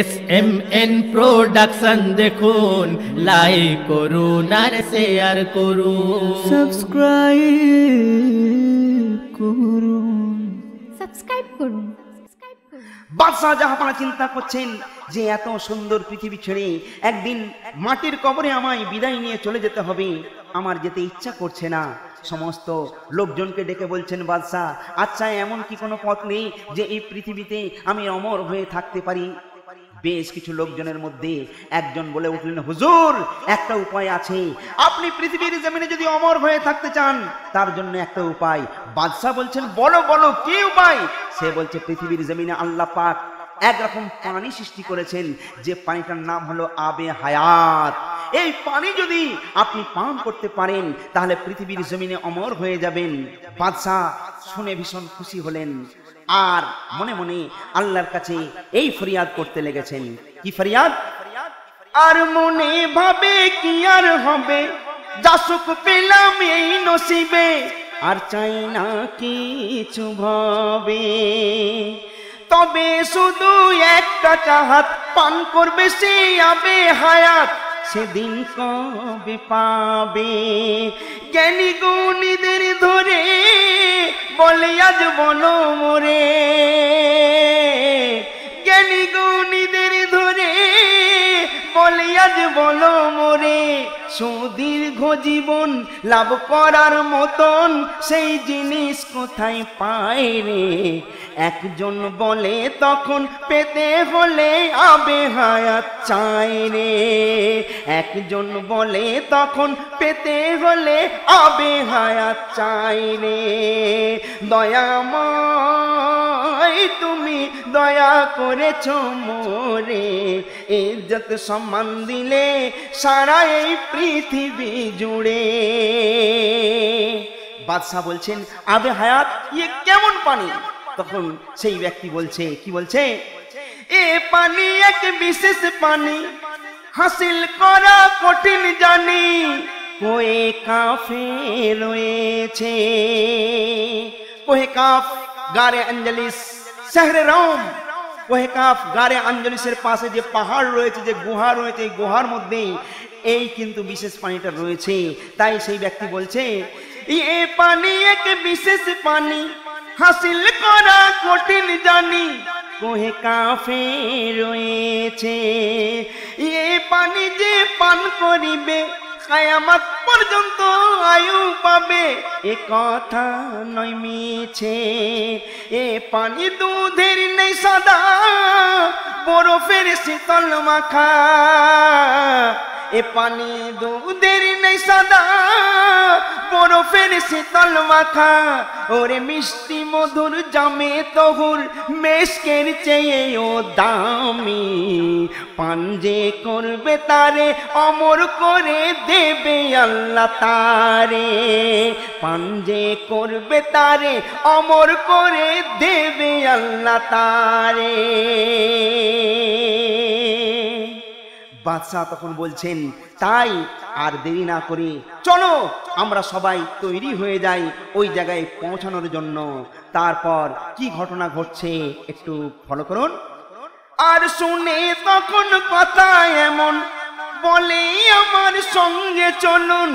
SMN production দেখুন, like করুন আর share করুন, সাবস্ক্রাইব করুন। বাদশাহ জাহাপানা চিন্তা করছেন যে এত সুন্দর পৃথিবী ছেড়ে একদিন মাটির কবরে আমায় বিদায় নিয়ে চলে যেতে হবে, আমার যেতে ইচ্ছা করছে না। সমস্ত লোকজনকে ডেকে বলছেন, বাদশাহ আচ্ছা এমন কি কোনো পথ নেই যে এই পৃথিবীতে আমি অমর হয়ে থাকতে পারি? বেশ কিছু লোকজনের মধ্যে একজন বলে উঠলেন, হুজুর একটা উপায় আছে, আপনি পৃথিবীর জমিনে যদি অমর হয়ে থাকতে চান তার জন্য একটা উপায়। বাদশাহ বলছেন, বলো বলো কি উপায়? সে বলছে, পৃথিবীর জমিনে আল্লাহ পাক একরকম পানি সৃষ্টি করেছেন, যে পানিটার নাম হলো আবে হায়াত। এই পানি যদি আপনি পান করতে পারেন তাহলে পৃথিবীর জমিনে অমর হয়ে যাবেন। বাদশাহ শুনে ভীষণ খুশি হলেন আর মনে মনে আল্লাহর কাছে এই ফরিয়াদ করতে লেগেছেন। কি ফরিয়াদ? আর মনে ভাবে কি আর হবে, যা সুখ পেলাম এই নসিবে, আর চাই না কিছু ভাবে, তবে শুধু একটা চাহাত, পান করবে সে আবে হায়াত, সেদিন কবে পাবে? জ্ঞানী গুণীদের ধরে বলে আজ বলো মোরে, জ্ঞানী গুণীদের ধরে বলে আজ বলো মোরে, সুদীর্ঘ জীবন লাভ করার মতন সেই জিনিস কোথায় পায় রে? একজন বলে তখন পেতে হলে আবে হায়াত চাই রে, একজন বলে তখন পেতে হলে আবে হায়াত চাই রে। দয়াময় তুমি দয়া করেছ মোরে, ইজ্জত সম্মান দিলে সারা এই পৃথিবী জুড়ে। বাদশাহ বলছেন, আবে হায়াত ইয়ে কেমন পানি? তখন সেই ব্যক্তি বলছে, কি বলছে? এ পানি এক বিশেষ পানি, হাসিল করা কঠিন জানি, কোয়ে কাফে রয়েছে। কোহে কাফ গারে আঞ্জলিস শহরে রোম, কোহে কাফ গারে আঞ্জলিসের পাশে যে পাহাড় রয়েছে, যে গুহা রয়েছে, এই গুহার মধ্যেই এই কিন্তু বিশেষ পানিটা রয়েছে। তাই সেই ব্যক্তি বলছে, এ পানি এক বিশেষ পানি, হাসিল করা কঠিন জানি, কোহে কাফে রয়েছে। এ পানি যে পান করিবে কিয়ামত পর্যন্ত আয়ু পাবে, এ কথা নয় মিছে। এ পানি দুধের নেই সাদা, বরফের শীতল মাখা, এ পানি দুধের নেই সাদা, বরফের শীতল মাখা, ওরে মিষ্টি মধুর জামে তহুর, মেশকের চেয়েও দামি, পান যে করবে তারে অমর করে দেবে আল্লাহ তারে, পান যে করবে তারে অমর করে দেবে আল্লাহ তারে। বাদশাহ তখন বলছেন, তাই আর দেরি না করে চলো আমরা সবাই তৈরি হয়ে যাই ওই জায়গায় পৌঁছানোর জন্য। তারপর কি ঘটনা ঘটছে একটু ফলো করুন। আর শুনে তখন কথা এমন, বলে আমার সঙ্গে চলুন,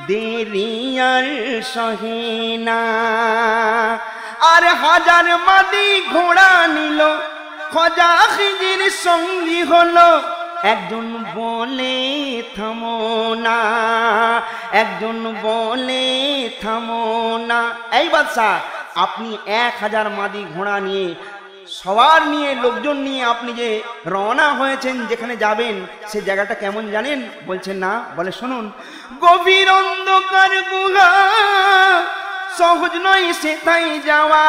দেরি আর সহে না। আর হাজার মাদি ঘোড়া নিল, খোঁজা খিজির সঙ্গী হলো, একজন বলে থামো না, একজন বলে থামো না। এই বাদশাহ, আপনি 1000 মাদি ঘোড়া নিয়ে সবার নিয়ে লোকজন নিয়ে আপনি যে রওনা হয়েছেন, যেখানে যাবেন সে জায়গাটা কেমন জানেন? বলছেন না। বলে শুনুন, গভীর অন্ধকার গুহা, সহজ নয় সেটাই যাওয়া,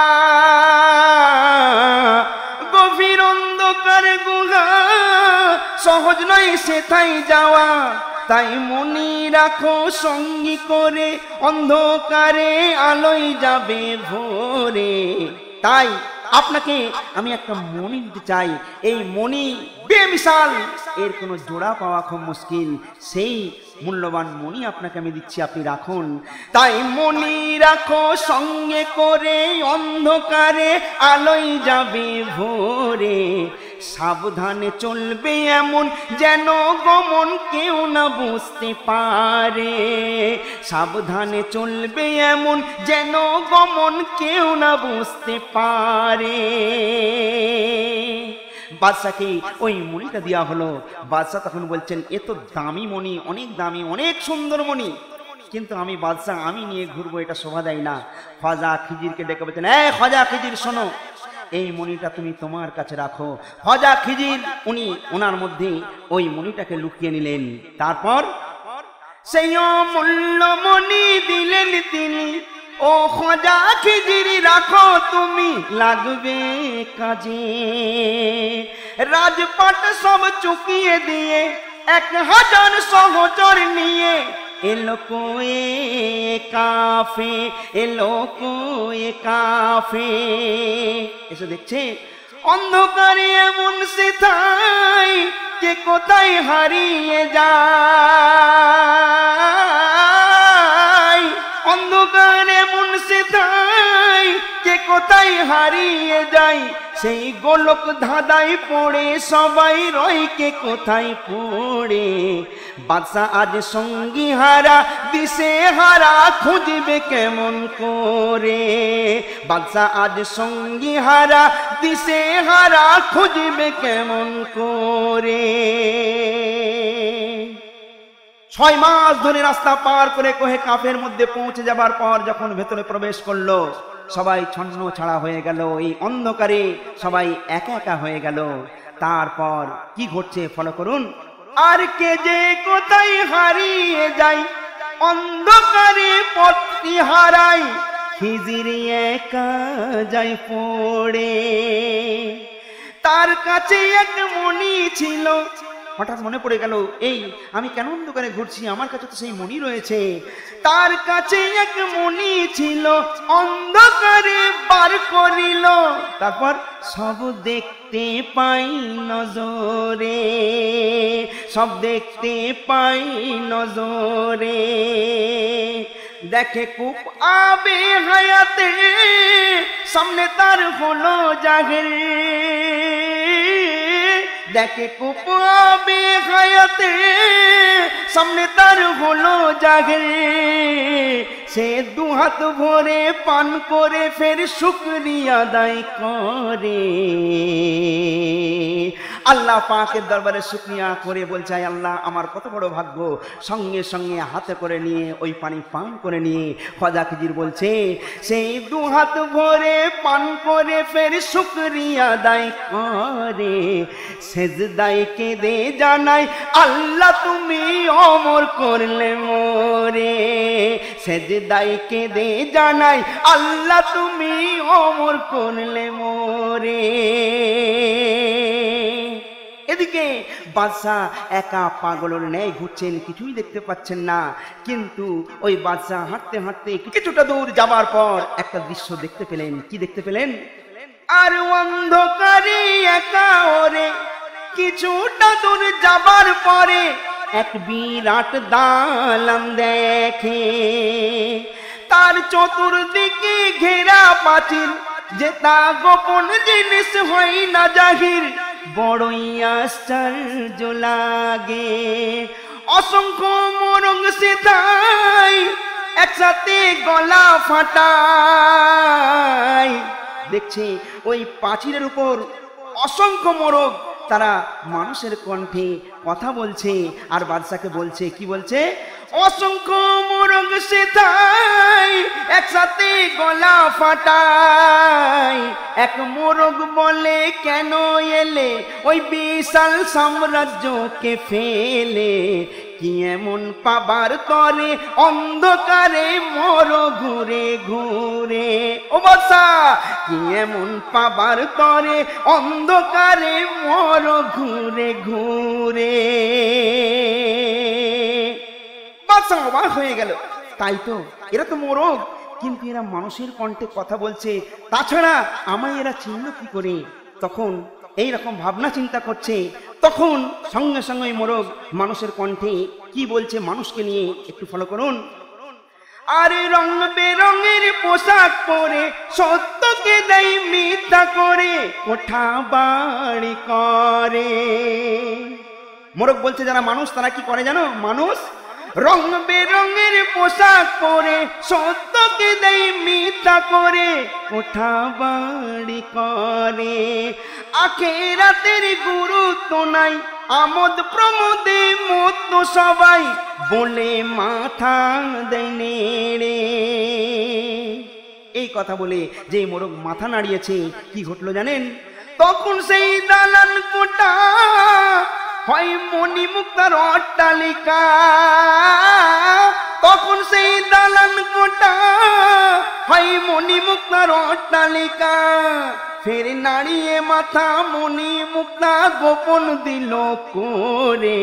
গভীর অন্ধকার গুহা, সহজ নয় সেটাই যাওয়া, তাই মনে রাখো সঙ্গী করে, অন্ধকারে আলোয় যাবে ভোরে। তাই আপনাকে আমি একটা মণি দিতে চাই, এই মণি বেমিসাল, এর কোনো জোড়া পাওয়া খুব মুশকিল, সেই মূল্যবান মণি আপনাকে আমি দিচ্ছি, আপনি রাখুন। তাই মণি রাখো সঙ্গে করে, অন্ধকারে আলোয় যাবে ভোরে, সাবধানে চলবে এমন যেন গমন কেউ না বুঝতে পারে, সাবধানে চলবে এমন যেন গমন কেউ না বুঝতে পারে। বাদশাকে ওই মণিটা দেওয়া হলো। বাদশাহ তখন বলছেন, এ তো দামি মণি, অনেক দামি, অনেক সুন্দর মণি, কিন্তু আমি বাদশাহ আমি নিয়ে ঘুরবো, এটা শোভা দেয় না। খাজা খিজিরকে ডেকে বলছেন, এই খাজা খিজির শোনো, এই মণিটা তুমি তোমার কাছে রাখো। খাজা খিজির উনি ওনার মধ্যে ওই মণিটাকে লুকিয়ে নিলেন। তারপর সেই অমূল্য মণি দিলেন তিনি, ও খাজা খিজির রাখো তুমি, লাগবে কাজে। রাজপাট সব চুকিয়ে দিয়ে 1000 সহচর নিয়ে এলো কোয়ে কাফে, এলো কোয়ে কাফে। এসে দেখছে অন্ধকারে এমন সেথায় কে কোথায় হারিয়ে যায়, অন্ধকারে এমন সেথায় কে কোথায় হারিয়ে যায়। সেই গোলক ধাঁধাই পড়ে সবাই রয় কে কোথায় পড়ে। বাদশা আজ সঙ্গী হারা দিশে হারা খুঁজবে কেমন করে, বাদশা আজ সঙ্গী হারা দিশে হারা খুঁজবে কেমন করে। 6 মাস ধরে রাস্তা পার করে কোহে কাফের মধ্যে পৌঁছে যাবার পর যখন ভেতরে প্রবেশ করলো, সবাই ছন্ন ছাড়া হয়ে গেল, এই অন্ধকারে সবাই একা একা হয়ে গেল। তারপর কি ঘটছে ফলো করুন। আর কে যে কোথায় হারিয়ে যায়, অন্ধকারে পথটি হারায়, খিজির একা যায় পড়ে। তার কাছে এক মণি ছিল, হঠাৎ মনে পড়ে গেল, এই আমি কেন অন্ধকারে ঘুরছি, আমার কাছে তো সেই মণি রয়েছে। তার কাছে এক মণি ছিল, অন্ধকারে বার করিল। তারপর সব দেখতে পাই নজরে, সব দেখতে পাই নজরে। দেখে খুব আবে হায়াতে, সামনে তার হলো জাহের। দেখে খুব আবে হায়াতে, সামনে তার হলো জাহের। সে 2 হাত ভরে পান করে ফের শুকরিয়া আদায় করে। আল্লাহ পাকের দরবারে শুকরিয়া করে বলছে, আল্লাহ আমার কত বড় ভাগ্য। সঙ্গে সঙ্গে হাতে করে নিয়ে ওই পানি পান করে নিয়ে খাজা খিজির বলছে, সেই 2 হাত ভরে পান করে ফের শুকরিয়া আদায় করে। সেজদায় কেঁদে জানাই, আল্লাহ তুমি অমর করলে মোরে। সেজদায় কেঁদে জানাই, আল্লাহ তুমি অমর করলে মোরে। এদিকে বাদশাহ একা পাগলের ন্যায় ঘুরছেন, কিছুই দেখতে পাচ্ছেন না। কিন্তু ওই বাদশাহ হাঁটতে হাঁটতে কিছুটা দূর যাবার পর একটা দৃশ্য দেখতে পেলেন। কি দেখতে পেলেন? আর অন্ধকারে একা ওরে কিছুটা দূর যাবার পরে এক বিরাট দালান দেখে। তার চতুর্দিকে ঘেরা পাঁচিল, যে তা গোপন জিনিস হয় না জাহির। বড়ই আশ্চর্য লাগে, অসংখ্য মোরগ সেথায় একসাথে গলা ফাটায়। দেখছে ওই পাঁচিলের উপর অসংখ্য মোরগ, তারা মানুষের কণ্ঠে কথা বলছে আর বাদশাকে বলছে, কি বলছে? অসংখ্য মোরগ সেথায় একসাথে গলা ফাটায়। এক মোরগ বলে, কেন এলে ওই বিশাল সাম্রাজ্যকে ফেলে? কি এমন পাবার তরে অন্ধকারে মর ঘুরে ঘুরে। ও বাদশা, কি এমন পাবার তরে অন্ধকারে মর ঘুরে ঘুরে। বাদশা অবাক হয়ে গেল, তাই তো, এরা তো মোরগ, কিন্তু এরা মানুষের কণ্ঠে কথা বলছে, তাছাড়া আমায় এরা চিনল কি করে? তখন এই রকম ভাবনা চিন্তা করছে, তখন সঙ্গে সঙ্গে মোরগ মানুষের কণ্ঠে কি বলছে মানুষকে নিয়ে একটু ফলো করুন। আরে রং বেরঙের পোশাক পরে সত্যকে দেয় মিথ্যা করে কোঠা বাড়ি করে। মোরগ বলছে যারা মানুষ তারা কি করে জানো? মানুষ রং বেরঙের পোশাক পরে সত্যকে দেয় মিথ্যা করে কোঠা বাড়ি করে। আখিরাতের গুরুত্ব নাই, আমোদ প্রমোদে মত্ত সবাই বলে মাথা দেয় নেড়ে। এই কথা বলে যে মোরগ মাথা নাড়িয়েছে, কি ঘটলো জানেন? তখন সেই দালান কোটা হয় মণিমুক্তার অট্টালিকা। তখন সেই দালান কোটা হয় মণিমুক্তার অট্টালিকা। ফের নাড়িয়ে মাথা মণিমুক্তা গোপন দিল করে।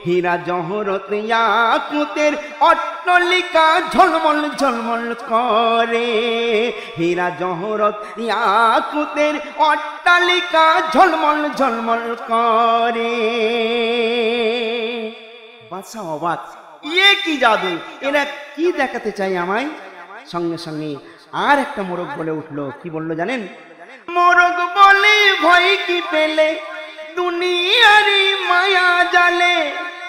হীরা জহরত ইয়াকুতের অট্টালিকা ঝলমল ঝলমল করে। হীরা জহরত ইয়াকুতের অট্টালিকা ঝলমল ঝলমল করে। বাদশা অবাক, ইয়ে কি জাদু, এরা কি দেখাতে চাই আমায়? সঙ্গে সঙ্গে আর একটা মোরগ বলে উঠলো, কি বললো জানেন? মোরগ বলে ভয় কি পেলে, দুনিয়ারি মায়া জালে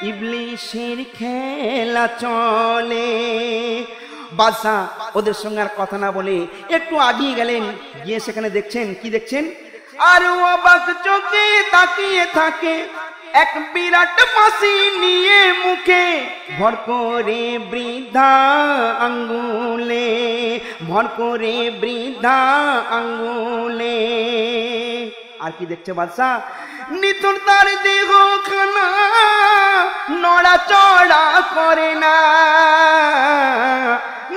ইবলিশের খেলা চলে। বাদশা ওদের সঙ্গে আর কথা না বলে একটু আগিয়ে গেলেন, গিয়ে সেখানে দেখছেন, কি দেখছেন? আর অবাক চোখে তাকিয়ে থাকে এক বিরাট মাসি নিয়ে মুখে ভর করে বৃদ্ধা আঙ্গুলে, ভর করে বৃদ্ধা আঙ্গুলে। আর কি দেখছে বাদশা? নিতুর তার দেহ খানা নড়াচড়া করে না।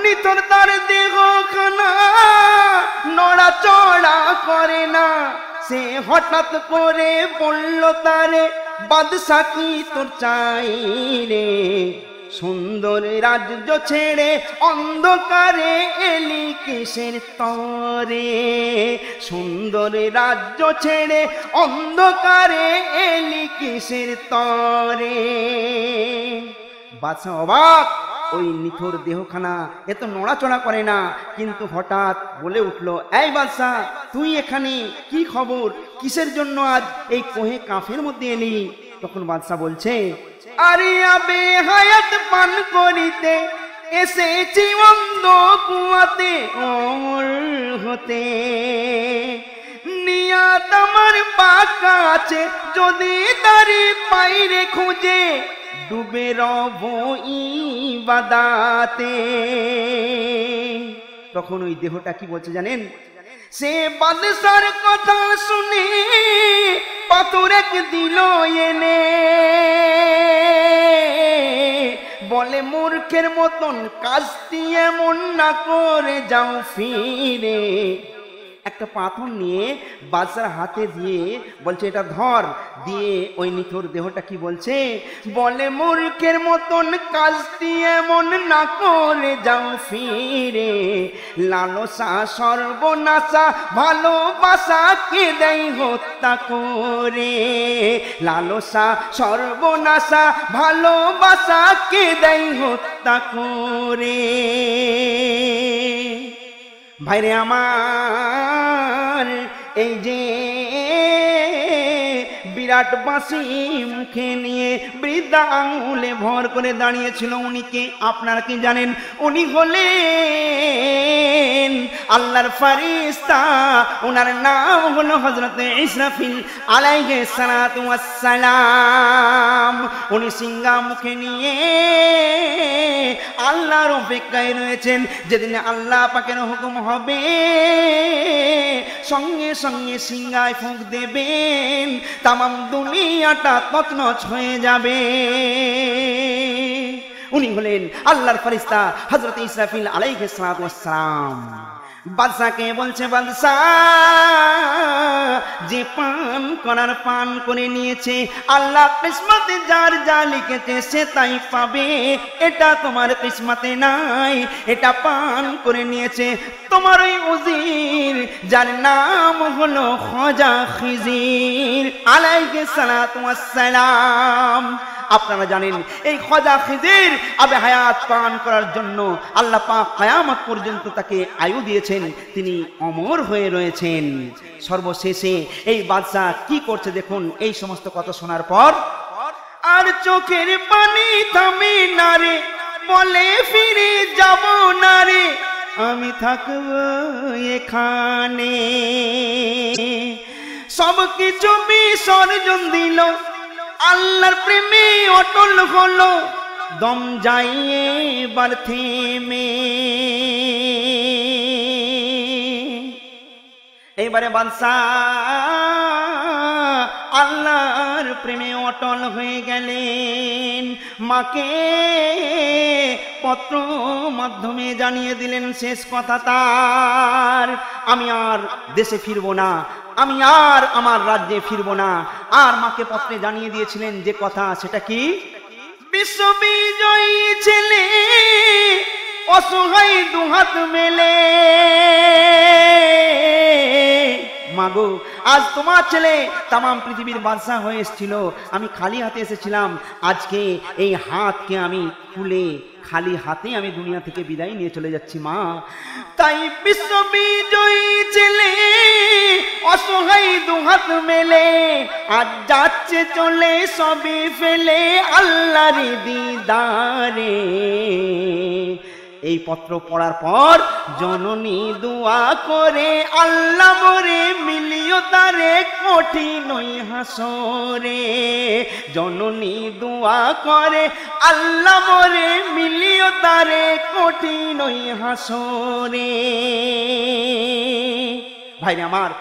নিতুর তার দেহ খানা নড়াচড়া করে না। সে হঠাৎ করে বলল তারে, বাদশা কি তোর চাই রে? সুন্দর রাজ্য ছেড়ে অন্ধকারে এলি কিসের তরে? সুন্দর রাজ্য ছেড়ে অন্ধকারে এলি কিসের তরে? বাদশা অবাক, ওই নিথর দেহখানা এত নড়াচড়া করে না, কিন্তু হঠাৎ বলে উঠলো, এই বাদশা তুই এখানে কি খবর? কিসের জন্য আজ এই কোহে কাফের মধ্যে এলি? তখন বাদশা বলছে, আরে আবে হায়াত পান করিতে এসেছি অন্ধ কুয়াতে ওর হতে। নিয়াত আমার পাকা আছে, যদি তারি পাইরে খুঁজে ডুবে রব ইবাদাতে। তখন ওই দেহটা কি বলছে জানেন? সে বাদশার কথা শুনে পাথর এক দিল এনে, বলে মূর্খের মতন কাজটি এমন না করে যাও ফিরে। একটা পাথর নিয়ে বাদশার হাতে দিয়ে বলছে, এটা ধর। দিয়ে ওই নিথর দেহটা কি বলছে? বলে মূর্খের মতন কাজটি এমন না করে যাও ফিরে। লালসা সর্বনাশা ভালোবাসা কে দেয় হত্যা করে। লালসা সর্বনাশা ভালোবাসা কে দেয় হত্যা করে। ভাইরে আমার, এই যে বিরাট বাঁশি মুখে নিয়ে বৃদ্ধা আঙুলে ভর করে দাঁড়িয়েছিল, উনি কে আপনারা কি জানেন? উনি হলেন আল্লাহর ফেরেশতা। ওনার নাম হলো হযরত ইসরাফিল আলাইহিস সালাতু ওয়াস সালাম। উনি সিংহা মুখে নিয়ে আল্লাহর অপেক্ষায় রয়েছেন। যেদিন আল্লাহ পাকের হুকুম হবে সঙ্গে সঙ্গে সিংহায় ফুঁক দেবেন, তামাম দুনিয়াটা তছনছ হয়ে যাবে। উনি হলেন আল্লাহর ফেরেশতা হযরত ইসরাফিল আলাইহিস সালাতু ওয়াস সালাম। বাদশাকে বলছে, বাদশা যে পান করার পান করে নিয়েছে, আল্লাহ কিসমতে যার যা লিখেছে সে তাই পাবে। এটা তোমার কিসমতে নাই, এটা পান করে নিয়েছে তোমার ওই উজির, যার নাম হলো খাজা খিজির আলাইহিস সালাতু ওয়াস সালাম। আপনারা জানেন এই খাজা খিজির আবে হায়াত পান করার জন্য আল্লাহ পাক কিয়ামত পর্যন্ত তাকে আয়ু দিয়েছেন, তিনি অমর হয়ে রয়েছেন। সর্বশেষে এই বাদশা কি করছে দেখুন এই সমস্ত কথা শোনার পর, আর চোখের পানি থামে না রে, বলে ফিরে যাব না রে, আমি থাকবো এখানে। সব কিছু বিসর্জন দিল, আল্লাহর প্রেমে অটল হলো, দম যাইয়ে বার থেমে। এইবারে বাদশাহ আল্লাহর প্রেমে অটল হয়ে গেলেন। মাকে পত্র মাধ্যমে জানিয়ে দিলেন শেষ কথা তার, আমি আর দেশে ফিরবো না, আমি আর আমার রাজ্যে ফিরবো না। আর মাকে পত্রে জানিয়ে দিয়েছিলেন যে কথা, সেটা কি, বিশ্ববিজয়ী ছেলে অসহায় দুহাত মেলে, মাগো আজ তোমার ছেলে তামাম পৃথিবীর বাদশা হয়ে এসেছিল, আমি খালি হাতে এসেছিলাম, আজকে এই হাতকে আমি খুলে খালি হাতে আমি দুনিয়া থেকে বিদায় নিয়ে চলে যাচ্ছি মা। তাই বিশ্ববিজয়ী ছেলে অসহায় দুহাত মেলে, আজ যাচ্ছে চলে সবই ফেলে আল্লাহর দিদারে। এই পত্র পড়ার পর জননী দোয়া করে, আল্লাহ মোরে মিলিও তারে কঠিন হাসরে। জননী দোয়া করে, আল্লাহ মোরে মিলিও তারে কঠিন হাসরে। ভাইরা আমার,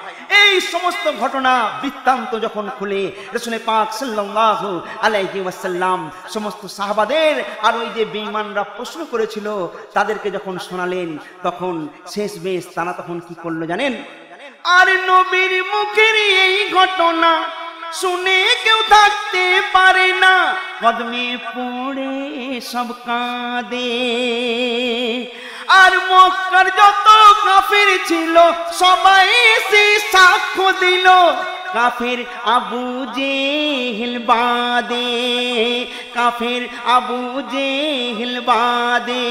এই সমস্ত ঘটনা বৃত্তান্ত যখন খুলে রাসূল পাক সাল্লাল্লাহু আলাইহি ওয়াসাল্লাম সমস্ত সাহাবাদের আর ওই যে বেঈমানরা প্রশ্ন করেছিল তাদেরকে যখন শোনালেন, তখন শেষমেশ তারা তখন কি করলো জানেন? আর নবীর মুখের এই ঘটনা শুনে কেউ থাকতে পারে না, কদমে পড়ে সব কাঁদে। আর মক্কার যত কাফির ছিল সবাই এসে সাক্ষ্য দিল, কাফের আবু জেহেল বাদে, কাফের আবু জেহেল বাদে।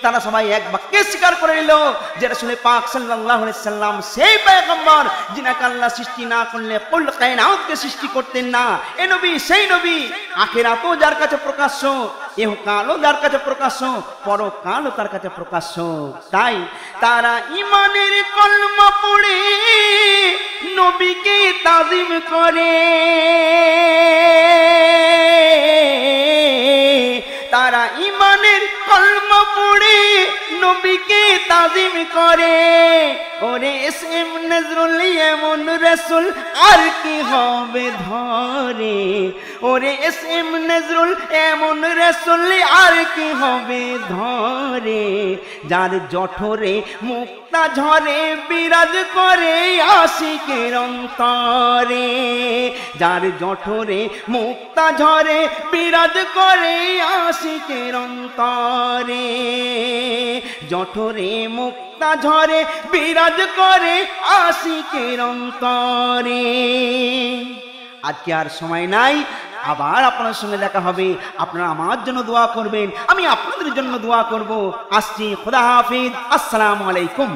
তারা সবাই এক বাক্যে স্বীকার করে নিল যে রাসূল পাক সাল্লাল্লাহু আলাইহি সাল্লাম সেই পয়গম্বর যিনাকে আল্লাহ সৃষ্টি না করলে কুল কায়নাতকে সৃষ্টি করতেন না। এই নবী সেই নবী, আখিরাতও যার কাছে প্রকাশ্য, ইহকালও যার কাছে প্রকাশ্য, পরকালও তার কাছে প্রকাশ্য। তাই তারা ঈমানের কলমা পড়ে নবীকে তাজিম করে, তারা ঈমানের কলমা পড়ে নবীকে তাজিম করে। ওরে এসএম নজরুল এমন রাসূল আর কি হবে ধরে, ওরে এসএম নজরুল এমন রাসূল আর কি হবে ধরে, যার জঠরে মুক্তা ঝরে বিরাজ করে আশিকের অন্তরে, যার জঠরে মুক্তা ঝরে বিরাজ করে আশিকের অন্তরে, জঠরে মুক্তা ঝরে বিরাজ করে আশিকের অন্তরে। আজকে আর সময় নাই, আবার আপনার সঙ্গে দেখা হবে, আপনারা আমার জন্য দোয়া করবেন, আমি আপনাদের জন্য দোয়া করব। আসছি, খোদা হাফেজ, আসসালামু আলাইকুম।